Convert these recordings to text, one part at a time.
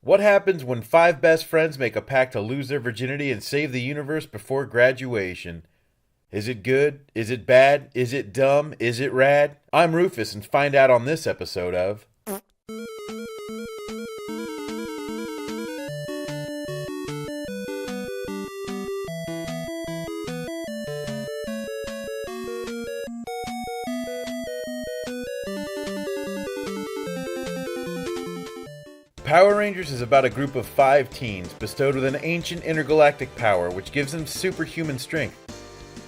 What happens when five best friends make a pact to lose their virginity and save the universe before graduation? Is it good? Is it bad? Is it dumb? Is it rad? I'm Rufus, and find out on this episode of Power Rangers is about a group of 5 teens bestowed with an ancient intergalactic power which gives them superhuman strength.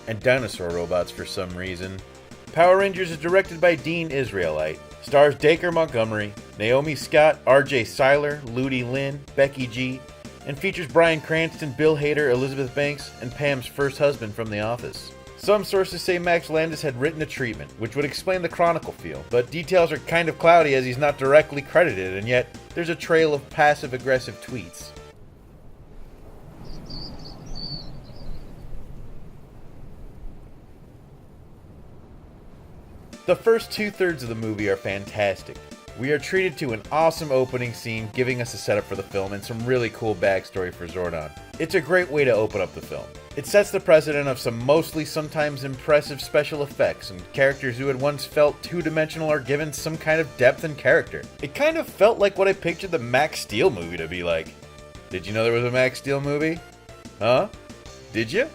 And dinosaur robots for some reason. Power Rangers is directed by Dean Israelite. Stars Dacre Montgomery, Naomi Scott, RJ Seiler, Ludi Lin, Becky G, and features Bryan Cranston, Bill Hader, Elizabeth Banks, and Pam's first husband from The Office. Some sources say Max Landis had written a treatment, which would explain the Chronicle feel, but details are kind of cloudy as he's not directly credited, and yet there's a trail of passive-aggressive tweets. The first 2/3 of the movie are fantastic. We are treated to an awesome opening scene giving us a setup for the film and some really cool backstory for Zordon. It's a great way to open up the film. It sets the precedent of some mostly sometimes impressive special effects, and characters who had once felt two-dimensional are given some kind of depth and character. It kind of felt like what I pictured the Max Steel movie to be like. Did you know there was a Max Steel movie? Huh? Did you?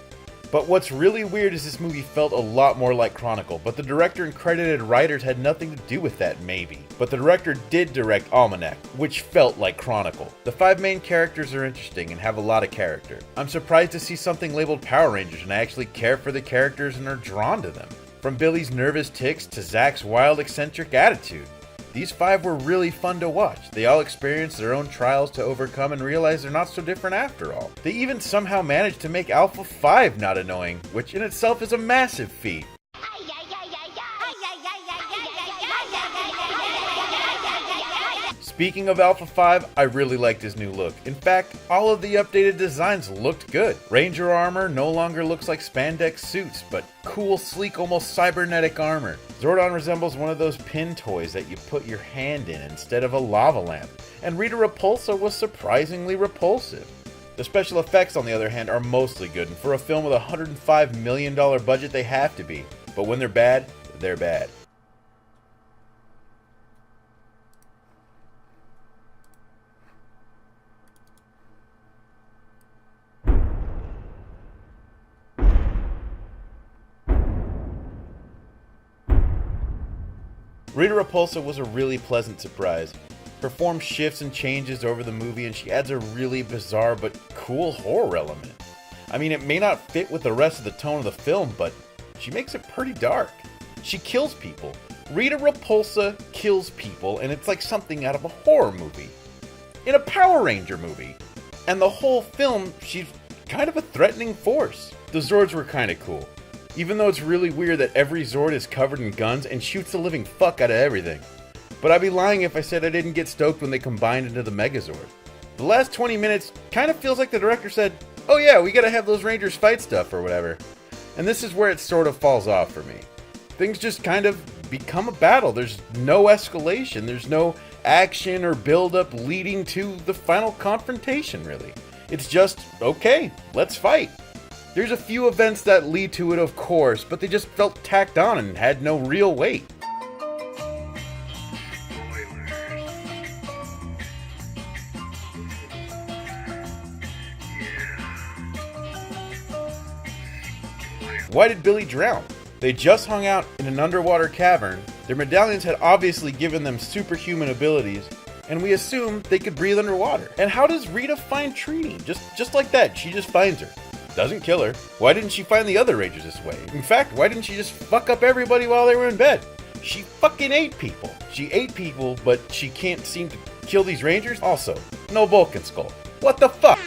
But what's really weird is this movie felt a lot more like Chronicle, but the director and credited writers had nothing to do with that, maybe. But the director did direct Almanac, which felt like Chronicle. The 5 main characters are interesting and have a lot of character. I'm surprised to see something labeled Power Rangers and I actually care for the characters and are drawn to them. From Billy's nervous tics to Zach's wild eccentric attitude. These 5 were really fun to watch. They all experienced their own trials to overcome and realize they're not so different after all. They even somehow managed to make Alpha 5 not annoying, which in itself is a massive feat. Speaking of Alpha 5, I really liked his new look. In fact, all of the updated designs looked good. Ranger armor no longer looks like spandex suits, but cool, sleek, almost cybernetic armor. Zordon resembles one of those pin toys that you put your hand in instead of a lava lamp. And Rita Repulsa was surprisingly repulsive. The special effects, on the other hand, are mostly good, and for a film with a $105 million budget, they have to be. But when they're bad, they're bad. Rita Repulsa was a really pleasant surprise. Her form shifts and changes over the movie, and she adds a really bizarre but cool horror element. I mean, it may not fit with the rest of the tone of the film, but she makes it pretty dark. She kills people. Rita Repulsa kills people, and it's like something out of a horror movie. In a Power Ranger movie. And the whole film, she's kind of a threatening force. The Zords were kind of cool. Even though it's really weird that every Zord is covered in guns and shoots the living fuck out of everything. But I'd be lying if I said I didn't get stoked when they combined into the Megazord. The last 20 minutes kind of feels like the director said, oh yeah, we gotta have those Rangers fight stuff or whatever. And this is where it sort of falls off for me. Things just kind of become a battle. There's no escalation. There's no action or build-up leading to the final confrontation, really. It's just, okay, let's fight. There's a few events that lead to it, of course, but they just felt tacked on and had no real weight. Why did Billy drown? They just hung out in an underwater cavern, their medallions had obviously given them superhuman abilities, and we assumed they could breathe underwater. And how does Rita find Trini? Just like that, she just finds her. Doesn't kill her. Why didn't she find the other Rangers this way? In fact, why didn't she just fuck up everybody while they were in bed? She fucking ate people. She ate people, but she can't seem to kill these Rangers? Also, no Vulcan skull. What the fuck?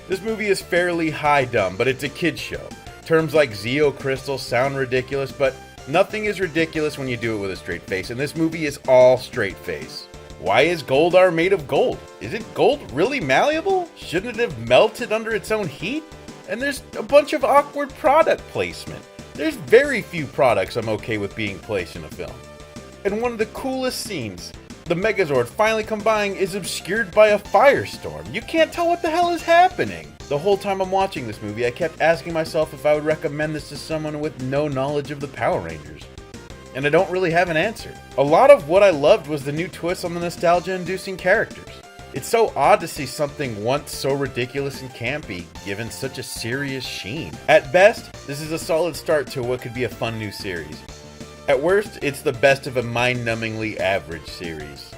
This movie is fairly high dumb, but it's a kid's show. Terms like Zeo Crystal sound ridiculous, but nothing is ridiculous when you do it with a straight face, and this movie is all straight face. Why is Goldar made of gold? Is it gold really malleable? Shouldn't it have melted under its own heat? And there's a bunch of awkward product placement. There's very few products I'm okay with being placed in a film. And one of the coolest scenes The Megazord finally combining is obscured by a firestorm. You can't tell what the hell is happening. The whole time I'm watching this movie, I kept asking myself if I would recommend this to someone with no knowledge of the Power Rangers. And I don't really have an answer. A lot of what I loved was the new twist on the nostalgia-inducing characters. It's so odd to see something once so ridiculous and campy given such a serious sheen. At best, this is a solid start to what could be a fun new series. At worst, it's the best of a mind-numbingly average series.